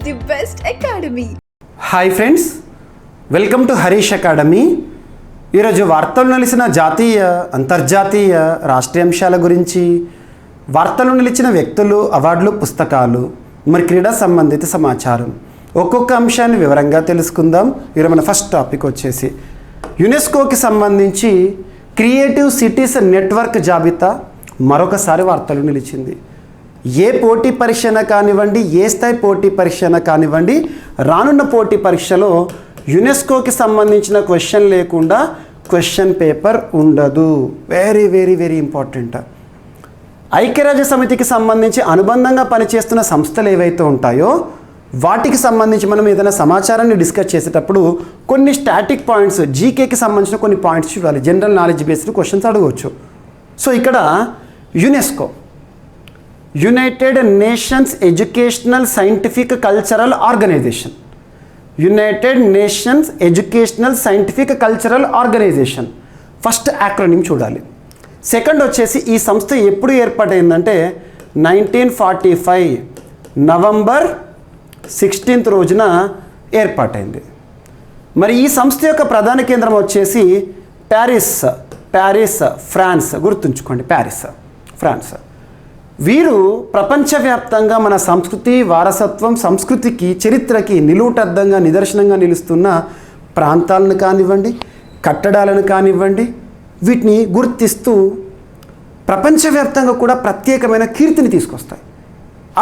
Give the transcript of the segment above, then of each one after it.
the best academy. Hi friends, welcome to Harish academy. ఈరోజు వార్తలు నిలిచిన జాతీయ అంతర్జాతీయ రాష్ట్రీయ అంశాల గురించి, వార్తలు నిలిచిన వ్యక్తులు, అవార్డులు, పుస్తకాలు, మరి క్రీడా సంబంధిత సమాచారం, ఒక్కొక్క అంశాన్ని వివరంగా తెలుసుకుందాం. ఈరోజు మన ఫస్ట్ టాపిక్ వచ్చేసి యునెస్కోకి సంబంధించి క్రియేటివ్ సిటీస్ నెట్వర్క్ జాబితా మరొకసారి వార్తలు నిలిచింది. ఏ పోటీ పరీక్షన కానివ్వండి, ఏ స్థాయి పోటీ పరీక్షన కానివ్వండి, రానున్న పోటీ పరీక్షలో యునెస్కోకి సంబంధించిన క్వశ్చన్ లేకుండా క్వశ్చన్ పేపర్ ఉండదు. Very very very important. ఐక్యరాజ్య సమితికి సంబంధించి అనుబంధంగా పనిచేస్తున్న సంస్థలు ఏవైతే ఉంటాయో వాటికి సంబంధించి మనం ఏదైనా సమాచారాన్ని డిస్కస్ చేసేటప్పుడు కొన్ని స్టాటిక్ పాయింట్స్, జీకేకి సంబంధించిన కొన్ని పాయింట్స్ చూడాలి. జనరల్ నాలెడ్జ్ బేస్డ్ క్వశ్చన్స్ అడగవచ్చు. సో ఇక్కడ UNESCO, United Nations educational scientific cultural organisation, United Nations educational scientific cultural organisation first acronym చూడాలి. సెకండ్ వచ్చేసి ఈ సంస్థ ఎప్పుడు ఏర్పాటైందంటే 1945 నవంబర్ 16 రోజున ఏర్పాటైంది. మరి ఈ సంస్థ యొక్క ప్రధాన కేంద్రం వచ్చేసి ప్యారిస్ ఫ్రాన్స్. గుర్తుంచుకోండి, ప్యారిస్ ఫ్రాన్స్. వీరు ప్రపంచవ్యాప్తంగా మన సంస్కృతి, వారసత్వం, సంస్కృతికి, చరిత్రకి నిలువుటద్దంగా, నిదర్శనంగా నిలుస్తున్న ప్రాంతాలను కానివ్వండి, కట్టడాలను కానివ్వండి, వీటిని గుర్తిస్తూ ప్రపంచవ్యాప్తంగా కూడా ప్రత్యేకమైన కీర్తిని తీసుకొస్తాయి.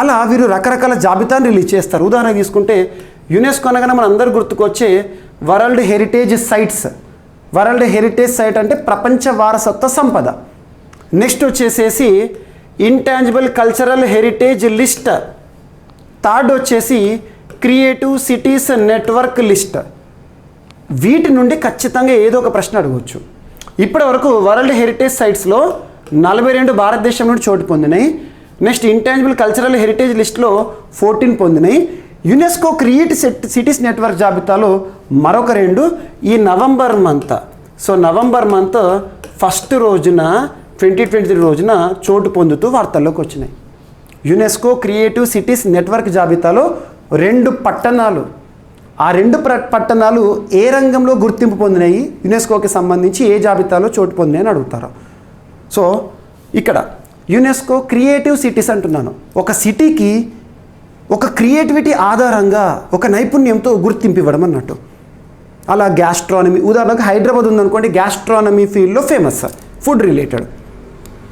అలా వీరు రకరకాల జాబితాను రిలీజ్ చేస్తారు. ఉదాహరణ తీసుకుంటే యునెస్కో అనగానే మన అందరు గుర్తుకొచ్చే world heritage sites. World heritage site అంటే ప్రపంచ వారసత్వ సంపద. నెక్స్ట్ వచ్చేసేసి intangible cultural heritage list. Third వచ్చేసి క్రియేటివ్ సిటీస్ నెట్వర్క్ లిస్ట్. వీటి నుండి ఖచ్చితంగా ఏదో ఒక ప్రశ్న అడగవచ్చు. ఇప్పటి వరకు వరల్డ్ హెరిటేజ్ సైట్స్లో 42 భారతదేశం నుండి చోటు పొందినాయి. నెక్స్ట్ ఇంటాంజిబుల్ కల్చరల్ హెరిటేజ్ లిస్ట్లో 14 పొందినాయి. యునెస్కో క్రియేటివ్ సిటీస్ నెట్వర్క్ జాబితాలో మరొక 2 ఈ November month. So November month first రోజున 2023 రోజున చోటు పొందుతూ వార్తల్లోకి వచ్చినాయి. యునెస్కో క్రియేటివ్ సిటీస్ నెట్వర్క్ జాబితాలో 2 పట్టణాలు. ఆ 2 పట్టణాలు ఏ రంగంలో గుర్తింపు పొందినాయి, యునెస్కోకి సంబంధించి ఏ జాబితాలో చోటు పొందినాయి అని అడుగుతారు. సో ఇక్కడ యునెస్కో క్రియేటివ్ సిటీస్ అంటున్నాను. ఒక సిటీకి ఒక క్రియేటివిటీ ఆధారంగా, ఒక నైపుణ్యంతో గుర్తింపు ఇవ్వడం అన్నట్టు. అలా గ్యాస్ట్రానమీ, ఉదాహరణకు హైదరాబాద్ ఉందనుకోండి, గ్యాస్ట్రానమీ ఫీల్డ్లో famous, food related.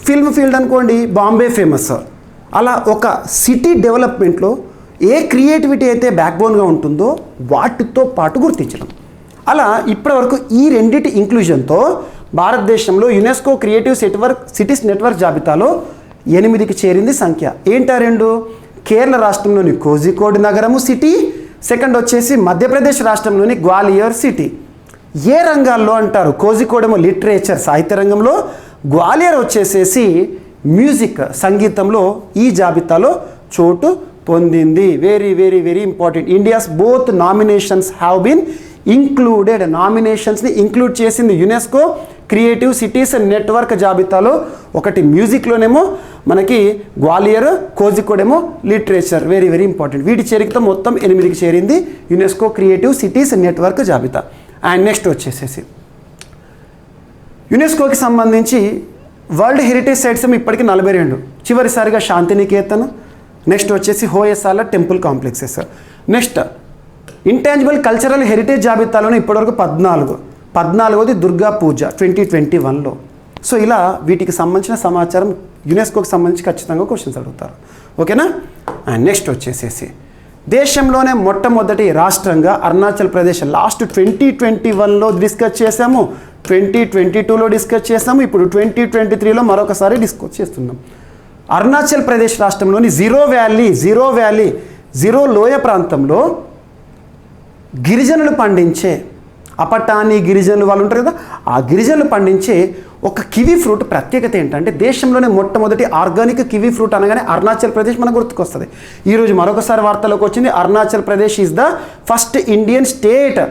Film field అనుకోండి, బాంబే ఫేమస్. అలా ఒక సిటీ డెవలప్మెంట్లో ఏ క్రియేటివిటీ అయితే బ్యాక్బోన్గా ఉంటుందో వాటితో పాటు గుర్తించడం. అలా ఇప్పటివరకు ఈ రెండింటి ఇంక్లూజన్తో భారతదేశంలో యునెస్కో క్రియేటివ్ సిటీస్ నెట్వర్క్ జాబితాలో 8కి చేరింది సంఖ్య. ఏంటా 2? కేరళ రాష్ట్రంలోని కోజికోడ్ నగరము సిటీ, సెకండ్ వచ్చేసి మధ్యప్రదేశ్ రాష్ట్రంలోని గ్వాలియర్ సిటీ. ఏ రంగాల్లో అంటారు? కోజికోడేమో లిటరేచర్, సాహిత్య రంగంలో, గ్వాలియర్ వచ్చేసేసి మ్యూజిక్, సంగీతంలో ఈ జాబితాలో చోటు పొందింది. Very very very important. India's both nominations have been included. నామినేషన్స్ని ఇంక్లూడ్ చేసింది యునెస్కో క్రియేటివ్ సిటీస్ నెట్వర్క్ జాబితాలో. ఒకటి మ్యూజిక్లోనేమో మనకి గ్వాలియర్, కోజికోడేమో లిటరేచర్. Very very important. వీటి చేరికతో మొత్తం 8కి చేరింది యునెస్కో క్రియేటివ్ సిటీస్ నెట్వర్క్ జాబితా. అండ్ నెక్స్ట్ వచ్చేసేసి యునెస్కోకి సంబంధించి వరల్డ్ హెరిటేజ్ సైట్స్ ఇప్పటికీ 42. చివరిసారిగా శాంతినికేతన్, నెక్స్ట్ వచ్చేసి Hoysala temple complexes. Next intangible cultural heritage జాబితాలోనే ఇప్పటివరకు 14వది దుర్గా పూజ 2021లో. సో ఇలా వీటికి సంబంధించిన సమాచారం యునెస్కోకి సంబంధించి ఖచ్చితంగా క్వశ్చన్స్ అడుగుతారు. ఓకేనా? అండ్ నెక్స్ట్ వచ్చేసేసి దేశంలోనే మొట్టమొదటి రాష్ట్రంగా అరుణాచల్ ప్రదేశ్. లాస్ట్ 2021లో డిస్కస్ చేసాము, 2022లో డిస్కస్ చేసాము, ఇప్పుడు 2023లో మరొకసారి డిస్కస్ చేస్తున్నాం. అరుణాచల్ ప్రదేశ్ రాష్ట్రంలోని జీరో లోయ ప్రాంతంలో గిరిజనులు పండించే, అపటాని గిరిజనులు వాళ్ళు ఉంటారు కదా, ఆ గిరిజనులు పండించే ఒక కివీ ఫ్రూట్ ప్రత్యేకత ఏంటంటే దేశంలోనే మొట్టమొదటి ఆర్గానిక్ కివీ ఫ్రూట్ అనగానే అరుణాచల్ ప్రదేశ్ మనకు గుర్తుకొస్తుంది. ఈరోజు మరొకసారి వార్తలోకి వచ్చింది, Arunachal Pradesh is the first Indian state,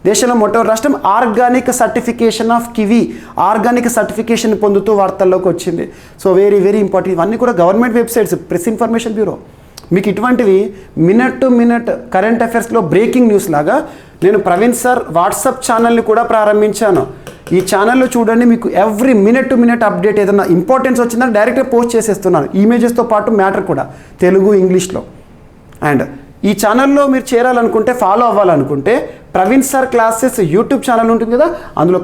దేశంలో మొట్టమొదటి రాష్ట్రం organic certification of kiwi, organic certification పొందుతూ వార్తల్లోకి వచ్చింది. So very very important. ఇవన్నీ కూడా government websites, Press Information Bureau, మీకు ఇటువంటివి మినిట్ టు మినిట్ కరెంట్ అఫైర్స్లో బ్రేకింగ్ న్యూస్ లాగా నేను ప్రవీణ్ సార్ వాట్సాప్ ఛానల్ని కూడా ప్రారంభించాను. ఈ ఛానల్లో చూడండి, మీకు every minute to minute update ఏదైనా ఇంపార్టెన్స్ వచ్చిందని డైరెక్ట్గా పోస్ట్ చేసేస్తున్నాను, ఇమేజెస్తో పాటు మ్యాటర్ కూడా తెలుగు ఇంగ్లీష్లో. అండ్ ఈ ఛానల్లో మీరు చేరాలనుకుంటే, ఫాలో అవ్వాలనుకుంటే Praveen sir classes YouTube channel ఉంటుంది కదా, అందులో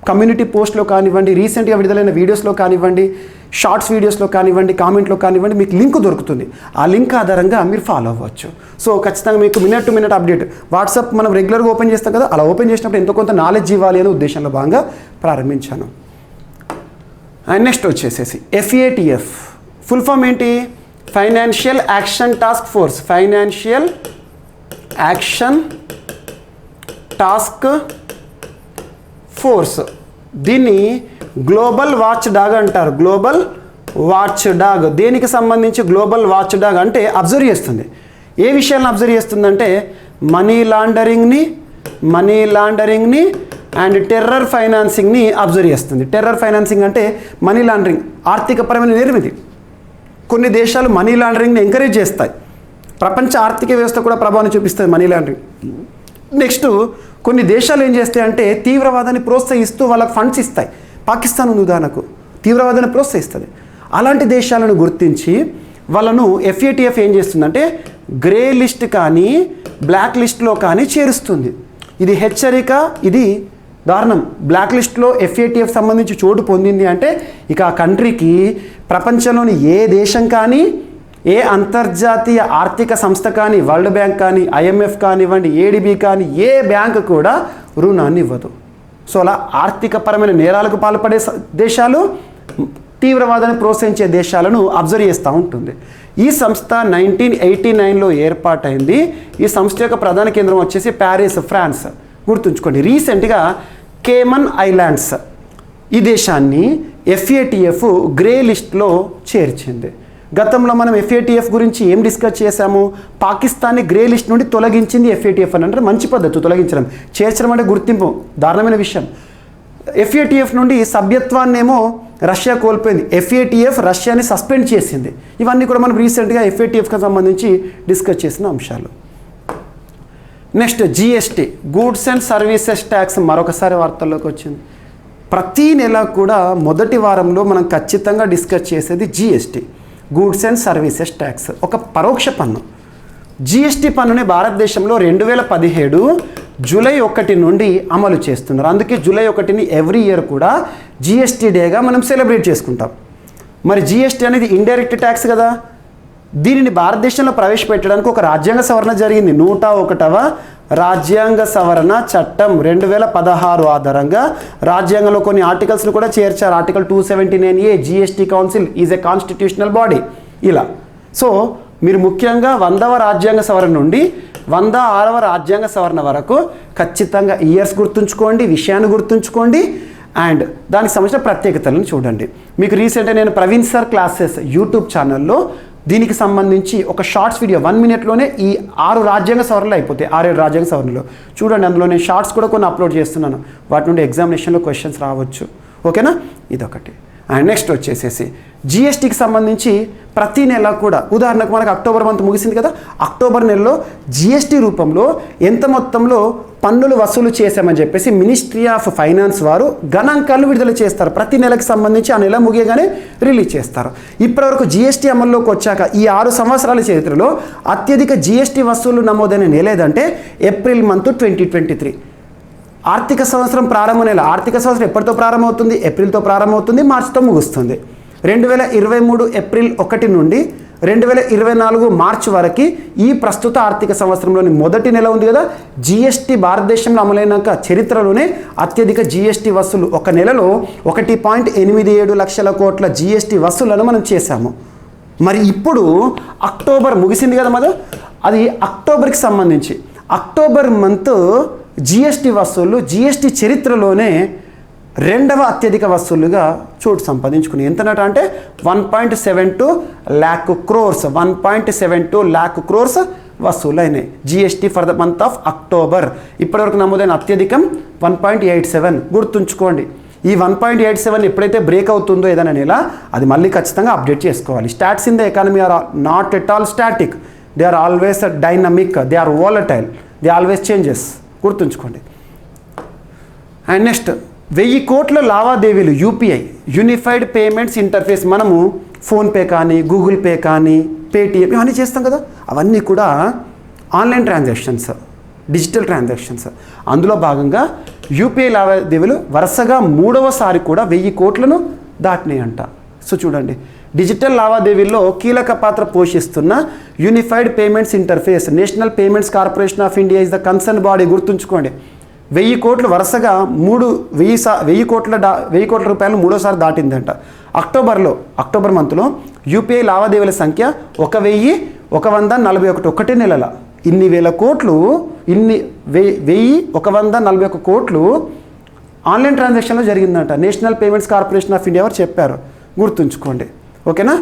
కమ్యూనిటీ పోస్ట్లో కానివ్వండి, రీసెంట్గా విడుదలైన వీడియోస్లో కానివ్వండి, షార్ట్స్ వీడియోస్లో కానివ్వండి, కామెంట్లో కానివ్వండి, మీకు లింక్ దొరుకుతుంది. ఆ లింక్ ఆధారంగా మీరు ఫాలో అవ్వచ్చు. సో ఖచ్చితంగా మీకు minute to minute update WhatsApp మనం రెగ్యులర్గా ఓపెన్ చేస్తాం కదా, అలా ఓపెన్ చేసినప్పుడు ఎంతో కొంత నాలెడ్జ్ ఇవ్వాలి అనే ఉద్దేశంలో భాగంగా ప్రారంభించాను. అండ్ నెక్స్ట్ వచ్చేసేసి FATF ఫుల్ ఫామ్ ఏంటి? Financial action task force. Financial action task force. దీన్ని గ్లోబల్ వాచ్ డాగ్ అంటారు. గ్లోబల్ వాచ్ డాగ్ దేనికి సంబంధించి? గ్లోబల్ వాచ్ డాగ్ అంటే అబ్జర్వ్ చేస్తుంది. ఏ విషయాలను అబ్జర్వ్ చేస్తుందంటే మనీ లాండరింగ్ని అండ్ టెర్రర్ ఫైనాన్సింగ్ని అబ్జర్వ్ చేస్తుంది. టెర్రర్ ఫైనాన్సింగ్ అంటే మనీ లాండరింగ్, ఆర్థికపరమైన నిర్మితి. కొన్ని దేశాలు మనీ లాండరింగ్ని ఎంకరేజ్ చేస్తాయి. ప్రపంచ ఆర్థిక వ్యవస్థ కూడా ప్రభావం చూపిస్తుంది మనీ లాండరింగ్. నెక్స్ట్ కొన్ని దేశాలు ఏం చేస్తాయంటే తీవ్రవాదాన్ని ప్రోత్సహిస్తూ వాళ్ళకి ఫండ్స్ ఇస్తాయి. పాకిస్తాన్ ఉంది ఉదాహరణకు, తీవ్రవాదాన్ని ప్రోత్సహిస్తుంది. అలాంటి దేశాలను గుర్తించి వాళ్ళను FATF ఏం చేస్తుందంటే గ్రే లిస్ట్ కానీ బ్లాక్ లిస్ట్లో కానీ చేరుస్తుంది. ఇది హెచ్చరిక, ఇది దారుణం. బ్లాక్ లిస్ట్లో FATF సంబంధించి చోటు పొందింది అంటే ఇక ఆ కంట్రీకి ప్రపంచంలోని ఏ దేశం కానీ, ఏ అంతర్జాతీయ ఆర్థిక సంస్థ కానీ, వరల్డ్ బ్యాంక్ కానీ, IMF కానివ్వండి, ADB కానీ, ఏ బ్యాంకు కూడా రుణాన్ని ఇవ్వదు. సో అలా ఆర్థికపరమైన నేరాలకు పాల్పడే దేశాలు, తీవ్రవాదాన్ని ప్రోత్సహించే దేశాలను అబ్జర్వ్ చేస్తూ ఉంటుంది. ఈ సంస్థ 1989లో ఏర్పాటైంది. ఈ సంస్థ యొక్క ప్రధాన కేంద్రం వచ్చేసి ప్యారిస్, ఫ్రాన్స్. గుర్తుంచుకోండి. రీసెంట్గా కేమన్ ఐలాండ్స్ ఈ దేశాన్ని FATF గ్రే లిస్ట్లో చేర్చింది. గతంలో మనం FATF గురించి ఏం డిస్కస్ చేశాము? పాకిస్తాన్ని గ్రే లిస్ట్ నుండి తొలగించింది FATF అని అంటే మంచి పద్ధతి తొలగించడం. చేర్చడం అంటే గుర్తింపు, దారుణమైన విషయం. FATF నుండి సభ్యత్వాన్నేమో రష్యా కోల్పోయింది. FATF రష్యాని సస్పెండ్ చేసింది. ఇవన్నీ కూడా మనం రీసెంట్గా FATFకి సంబంధించి డిస్కస్ చేసిన అంశాలు. Next GST, goods and services tax, మరొకసారి వార్తల్లోకి వచ్చింది. ప్రతీ నెల కూడా మొదటి వారంలో మనం ఖచ్చితంగా డిస్కస్ చేసేది GST, goods and services tax. ఒక పరోక్ష పన్ను. GST పన్నుని భారతదేశంలో 2017 జూలై 1 నుండి అమలు చేస్తున్నారు. అందుకే జూలై 1ని ఎవ్రీ ఇయర్ కూడా GST డేగా మనం సెలబ్రేట్ చేసుకుంటాం. మరి GST అనేది ఇండైరెక్ట్ ట్యాక్స్ కదా. దీనిని భారతదేశంలో ప్రవేశపెట్టడానికి ఒక రాజ్యాంగ సవరణ జరిగింది. 101వ రాజ్యాంగ సవరణ చట్టం 2016 ఆధారంగా రాజ్యాంగంలో కొన్ని ఆర్టికల్స్ను కూడా చేర్చారు. Article 279A, GST council is a constitutional body. ఇలా సో మీరు ముఖ్యంగా 100వ రాజ్యాంగ సవరణ నుండి 106వ రాజ్యాంగ సవరణ వరకు ఖచ్చితంగా ఇయర్స్ గుర్తుంచుకోండి, విషయాన్ని గుర్తుంచుకోండి అండ్ దానికి సంబంధించిన ప్రత్యేకతలను చూడండి. మీకు రీసెంట్గా నేను ప్రవీణ్ సార్ క్లాసెస్ యూట్యూబ్ ఛానల్లో దీనికి సంబంధించి ఒక షార్ట్స్ వీడియో 1 మినిట్లోనే ఈ 6 రాజ్యాంగ సవరణలు అయిపోతాయి. 6-7 రాజ్యాంగ సవరణలు చూడండి. అందులో నేను షార్ట్స్ కూడా కొన్ని అప్లోడ్ చేస్తున్నాను. వాటి నుండి ఎగ్జామినేషన్లో క్వశ్చన్స్ రావచ్చు. ఓకేనా? ఇదొకటి. అండ్ నెక్స్ట్ వచ్చేసేసి GSTకి సంబంధించి ప్రతి నెల కూడా ఉదాహరణకు మనకు అక్టోబర్ మంత్ ముగిసింది కదా, అక్టోబర్ నెలలో GST రూపంలో ఎంత మొత్తంలో పన్నులు వసూలు చేశామని చెప్పేసి మినిస్ట్రీ ఆఫ్ ఫైనాన్స్ వారు గణాంకాలను విడుదల చేస్తారు. ప్రతి నెలకు సంబంధించి ఆ నెల ముగియగానే రిలీజ్ చేస్తారు. ఇప్పటివరకు GST అమల్లోకి వచ్చాక ఈ 6 సంవత్సరాల చరిత్రలో అత్యధిక GST వసూలు నమోదైన నెల ఏదంటే ఏప్రిల్ మంత్ 2023. ఆర్థిక సంవత్సరం ప్రారంభ నెల. ఆర్థిక సంవత్సరం ఎప్పటితో ప్రారంభమవుతుంది? ఏప్రిల్తో ప్రారంభమవుతుంది, మార్చితో ముగుస్తుంది. 2023 ఏప్రిల్ 1 నుండి 2024 మార్చి వరకు ఈ ప్రస్తుత ఆర్థిక సంవత్సరంలోని మొదటి నెల ఉంది కదా, GST భారతదేశంలో అమలైనాక చరిత్రలోనే అత్యధిక GST వసూలు. ఒక నెలలో 1.87 లక్షల కోట్ల GST వసూలను మనం చేశాము. మరి ఇప్పుడు అక్టోబర్ ముగిసింది కదా మద, అది అక్టోబర్కి సంబంధించి అక్టోబర్ మంత్ GST వసూళ్ళు GST చరిత్రలోనే 2వ అత్యధిక వసూలుగా చోటు సంపాదించుకుని ఎంతనట అంటే 1.72 lakh crores 1.72 lakh crores వసూలు అయినాయి GST for the month of October. ఇప్పటివరకు నమోదైన అత్యధికం 1.87. గుర్తుంచుకోండి. ఈ 1.87 ఎప్పుడైతే బ్రేక్ అవుతుందో ఏదైనా నెల అది మళ్ళీ ఖచ్చితంగా అప్డేట్ చేసుకోవాలి. Stats in the economy are not at all static, they are always dynamic, they are volatile, they always changes, గుర్తుంచుకోండి. అండ్ నెక్స్ట్ 1000 కోట్ల లావాదేవీలు యూపీఐ యూనిఫైడ్ పేమెంట్స్ ఇంటర్ఫేస్. మనము ఫోన్పే కానీ గూగుల్ పే కానీ పేటిఎం ఇవన్నీ చేస్తాం కదా, అవన్నీ కూడా ఆన్లైన్ ట్రాన్సాక్షన్స్, డిజిటల్ ట్రాన్సాక్షన్స్. అందులో భాగంగా యూపీఐ లావాదేవీలు వరుసగా 3వసారి కూడా 1000 కోట్లను దాటినాయంట. సో చూడండి, డిజిటల్ లావాదేవీల్లో కీలక పాత్ర పోషిస్తున్న unified payments interface national payments corporation of India is the concern body. గుర్తుంచుకోండి, 1000 కోట్లు వరుసగా 1000 కోట్ల రూపాయలు 3వసారి దాటిందంట. అక్టోబర్ మంత్లో యూపీఐ లావాదేవీల సంఖ్య 1141, ఒకటే నెలల ఇన్ని వేల కోట్లు, 1141 కోట్లు ఆన్లైన్ ట్రాన్సాక్షన్లో జరిగిందంట. National payments corporation of India వారు చెప్పారు, గుర్తుంచుకోండి. ఓకేనా,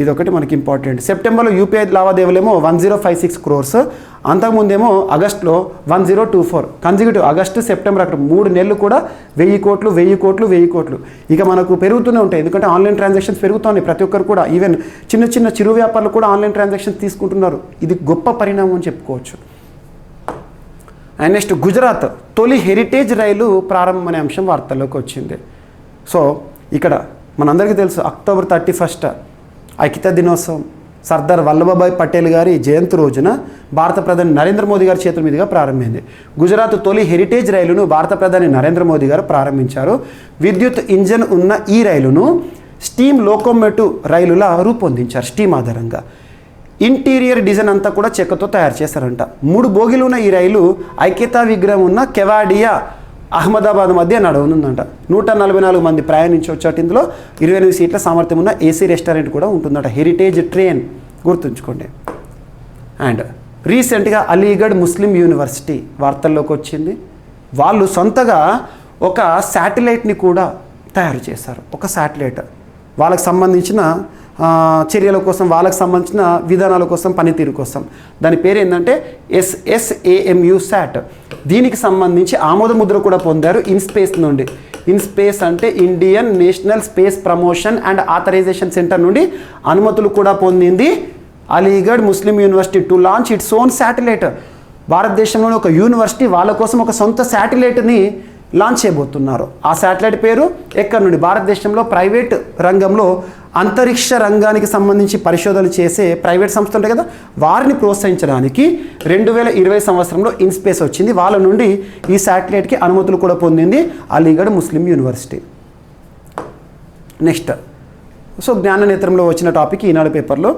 ఇదొకటి మనకి ఇంపార్టెంట్. సెప్టెంబర్లో యూపీఐ లావాదేవీలేమో 1056 crores, అంతకుముందేమో ఆగస్టులో 1024. కన్జిక్యూటివ్ ఆగస్టు సెప్టెంబర్ అక్కడ 3 నెలలు కూడా 1000 కోట్లు 1000 కోట్లు 1000 కోట్లు ఇక మనకు పెరుగుతూనే ఉంటాయి. ఎందుకంటే ఆన్లైన్ ట్రాన్సాక్షన్స్ పెరుగుతున్నాయి, ప్రతి ఒక్కరు కూడా, ఈవెన్ చిన్న చిరు వ్యాపారులు కూడా ఆన్లైన్ ట్రాన్సాక్షన్స్ తీసుకుంటున్నారు. ఇది గొప్ప పరిణామం అని చెప్పుకోవచ్చు. అండ్ నెక్స్ట్ గుజరాత్ తొలి హెరిటేజ్ రైలు ప్రారంభం అనే అంశం వార్తల్లోకి వచ్చింది. సో ఇక్కడ మనందరికీ తెలుసు, అక్టోబర్ 31 ఐక్యతా దినోత్సవం సర్దార్ వల్లభభాయ్ పటేల్ గారి జయంతి రోజున భారత ప్రధాని నరేంద్ర మోదీ గారి చేతుల మీదుగా ప్రారంభమైంది. గుజరాత్ తొలి హెరిటేజ్ రైలును భారత ప్రధాని నరేంద్ర మోదీ గారు ప్రారంభించారు. విద్యుత్ ఇంజన్ ఉన్న ఈ రైలును స్టీమ్ లోకోమోటివ్ రైలులా రూపొందించారు. స్టీమ్ ఆధారంగా ఇంటీరియర్ డిజైన్ అంతా కూడా చెక్కతో తయారు చేశారంట. 3 బోగీలు ఉన్న ఈ రైలు ఐక్యతా విగ్రహం ఉన్న కెవాడియా అహ్మదాబాద్ మధ్య నడవనుందంట. 144 మంది ప్రయాణించవచ్చట. ఇందులో 28 సీట్ల సామర్థ్యం ఉన్న ఏసీ రెస్టారెంట్ కూడా ఉంటుందట. హెరిటేజ్ ట్రైన్, గుర్తుంచుకోండి. అండ్ రీసెంట్గా అలీగఢ్ ముస్లిం యూనివర్సిటీ వార్తల్లోకి వచ్చింది. వాళ్ళు సొంతగా ఒక శాటిలైట్ని కూడా తయారు చేశారు. ఒక శాటిలైట్ వాళ్ళకి సంబంధించిన చర్యల కోసం, వాళ్ళకి సంబంధించిన విధానాల కోసం, పనితీరు కోసం. దాని పేరు ఏంటంటే SSAMU శాట్. దీనికి సంబంధించి ఆమోద ముద్ర కూడా పొందారు ఇన్స్పేస్ నుండి. ఇన్స్పేస్ అంటే Indian National Space Promotion and Authorisation Centre నుండి అనుమతులు కూడా పొందింది Aligarh Muslim University to launch its own satellite. భారతదేశంలోని ఒక యూనివర్సిటీ వాళ్ళ కోసం ఒక సొంత శాటిలైట్ని లాంచ్ చేయబోతున్నారు. ఆ శాటిలైట్ పేరు ఎక్కడి నుండి, భారతదేశంలో ప్రైవేట్ రంగంలో అంతరిక్ష రంగానికి సంబంధించి పరిశోధనలు చేసే ప్రైవేట్ సంస్థ ఉంటాయి కదా, వారిని ప్రోత్సహించడానికి 2020 సంవత్సరంలో ఇన్స్పేస్ వచ్చింది. వాళ్ళ నుండి ఈ శాటిలైట్కి అనుమతులు కూడా పొందింది Aligarh Muslim university. Next, so జ్ఞాననేత్రంలో వచ్చిన టాపిక్ ఈనాడు పేపర్లో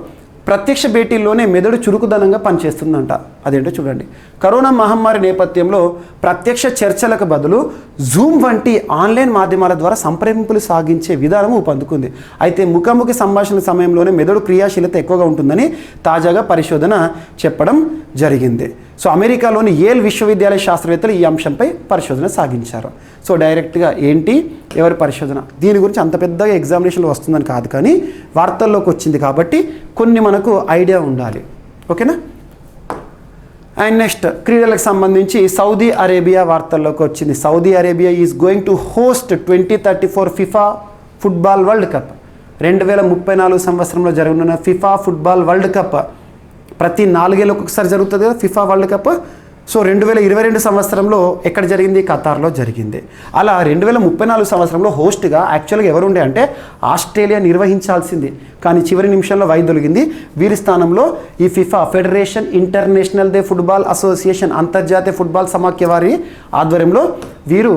ప్రత్యక్ష భేటీల్లోనే మెదడు చురుకుదనంగా పనిచేస్తుందంట. అదేంటో చూడండి. కరోనా మహమ్మారి నేపథ్యంలో ప్రత్యక్ష చర్చలకు బదులు జూమ్ వంటి ఆన్లైన్ మాధ్యమాల ద్వారా సంప్రదింపులు సాగించే విధానం ఊపందుకుంది. అయితే ముఖాముఖి సంభాషణ సమయంలోనే మెదడు క్రియాశీలత ఎక్కువగా ఉంటుందని తాజాగా పరిశోధన చెప్పడం జరిగింది. సో అమెరికాలోని యేల్ విశ్వవిద్యాలయ శాస్త్రవేత్తలు ఈ అంశంపై పరిశోధన సాగించారు. సో డైరెక్ట్గా ఏంటి, ఎవరి పరిశోధన, దీని గురించి అంత పెద్దగా ఎగ్జామినేషన్లో వస్తుందని కాదు, కానీ వార్తల్లోకి వచ్చింది కాబట్టి కొన్ని మనకు ఐడియా ఉండాలి. ఓకేనా. అండ్ నెక్స్ట్ క్రీడలకు సంబంధించి సౌదీ అరేబియా వార్తల్లోకి వచ్చింది. Saudi Arabia is going to host 2034 FIFA football World cup. 2034 సంవత్సరంలో జరగనున్న ఫిఫా ఫుట్బాల్ వరల్డ్ కప్ ప్రతి 4 ఏళ్ళకి ఒకసారి జరుగుతుంది కదా ఫిఫా వరల్డ్ కప్. సో 2022 సంవత్సరంలో ఎక్కడ జరిగింది, ఖతార్లో జరిగింది. అలా 2034 సంవత్సరంలో హోస్ట్గా యాక్చువల్గా ఎవరుండే అంటే ఆస్ట్రేలియా నిర్వహించాల్సింది, కానీ చివరి నిమిషంలో వైదొలిగింది. వీరి స్థానంలో ఈ FIFA Federation Internationale de Football Association అంతర్జాతీయ ఫుట్బాల్ సమాఖ్య వారి ఆధ్వర్యంలో వీరు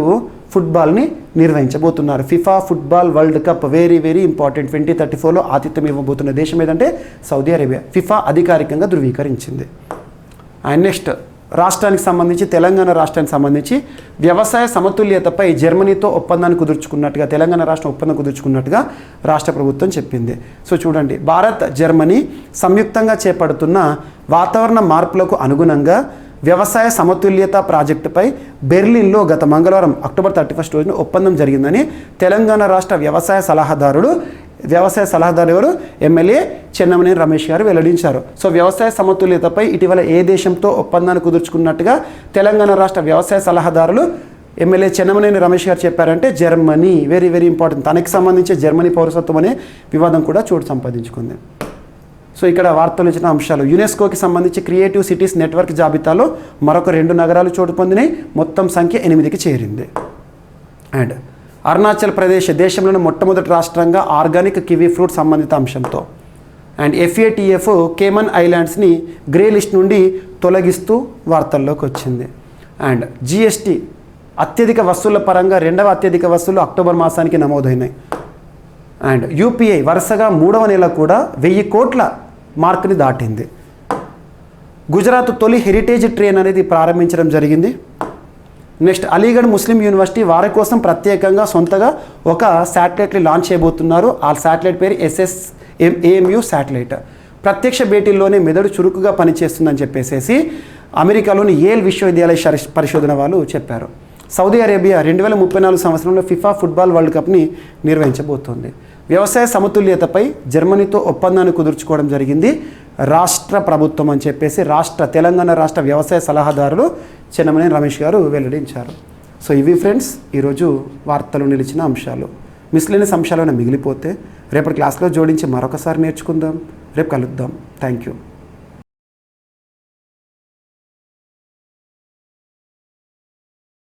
ఫుట్బాల్ని నిర్వహించబోతున్నారు. FIFA football World Cup very very important. 2034లో ఆతిథ్యం ఇవ్వబోతున్న దేశం ఏదంటే సౌదీ అరేబియా. ఫిఫా అధికారికంగా ధృవీకరించింది. అండ్ నెక్స్ట్ రాష్ట్రానికి సంబంధించి, తెలంగాణ రాష్ట్రానికి సంబంధించి వ్యవసాయ సమతుల్యతపై జర్మనీతో ఒప్పందాన్ని కుదుర్చుకున్నట్టుగా, తెలంగాణ రాష్ట్రం ఒప్పందం కుదుర్చుకున్నట్టుగా రాష్ట్ర ప్రభుత్వం చెప్పింది. సో చూడండి, భారత్ జర్మనీ సంయుక్తంగా చేపడుతున్న వాతావరణ మార్పులకు అనుగుణంగా వ్యవసాయ సమతుల్యత ప్రాజెక్టుపై బెర్లిన్లో గత మంగళవారం అక్టోబర్ 31 రోజున ఒప్పందం జరిగిందని తెలంగాణ రాష్ట్ర వ్యవసాయ సలహాదారు ఎవరు, ఎమ్మెల్యే చెన్నమనేని రమేష్ గారు వెల్లడించారు. సో వ్యవసాయ సమతుల్యతపై ఇటీవల ఏ దేశంతో ఒప్పందాన్ని కుదుర్చుకున్నట్టుగా తెలంగాణ రాష్ట్ర వ్యవసాయ సలహాదారులు ఎమ్మెల్యే చెన్నమనేని రమేష్ గారు చెప్పారంటే జర్మనీ, వెరీ వెరీ ఇంపార్టెంట్. తనకి సంబంధించి జర్మనీ పౌరసత్వం అనే వివాదం కూడా చోటు సంపాదించుకుంది. సో ఇక్కడ వార్తలు ఇచ్చిన అంశాలు, యునెస్కోకి సంబంధించి క్రియేటివ్ సిటీస్ నెట్వర్క్ జాబితాలో మరొక 2 నగరాలు చోటు పొందినాయి, మొత్తం సంఖ్య 8కి చేరింది. అండ్ అరుణాచల్ ప్రదేశ్ దేశంలోని మొట్టమొదటి రాష్ట్రంగా ఆర్గానిక్ కివీ ఫ్రూట్ సంబంధిత అంశంతో. అండ్ FATF కేమన్ ఐలాండ్స్ని గ్రే లిస్ట్ నుండి తొలగిస్తూ వార్తల్లోకి వచ్చింది. అండ్ GST అత్యధిక వసూళ్ల పరంగా 2వ అత్యధిక వసూళ్లు అక్టోబర్ మాసానికి నమోదైనాయి. అండ్ UPI వరుసగా 3వ నెల కూడా 1000 కోట్ల మార్కుని దాటింది. గుజరాత్ తొలి హెరిటేజ్ ట్రైన్ అనేది ప్రారంభించడం జరిగింది. నెక్స్ట్ అలీగఢ్ ముస్లిం యూనివర్సిటీ వారి కోసం ప్రత్యేకంగా సొంతగా ఒక శాటిలైట్ని లాంచ్ చేయబోతున్నారు. ఆ శాటిలైట్ పేరు AMU శాటిలైట్. ప్రత్యక్ష భేటీల్లోనే మెదడు చురుకుగా పనిచేస్తుందని చెప్పేసి అమెరికాలోని యేల్ విశ్వవిద్యాలయ పరిశోధన వాళ్ళు చెప్పారు. సౌదీ అరేబియా 2034 సంవత్సరంలో ఫిఫా ఫుట్బాల్ వరల్డ్ కప్ని నిర్వహించబోతోంది. వ్యవసాయ సమతుల్యతపై జర్మనీతో ఒప్పందాన్ని కుదుర్చుకోవడం జరిగింది రాష్ట్ర ప్రభుత్వం అని చెప్పేసి తెలంగాణ రాష్ట్ర వ్యవసాయ సలహాదారులు చెన్నమనేని రమేష్ గారు వెల్లడించారు. సో ఇవి ఫ్రెండ్స్ ఈరోజు వార్తలు నిలిచిన అంశాలు. మిస్లేనియస్ అంశాలు మిగిలిపోతే రేపటి క్లాస్లో జోడించి మరొకసారి నేర్చుకుందాం. రేపు కలుద్దాం. Thank you.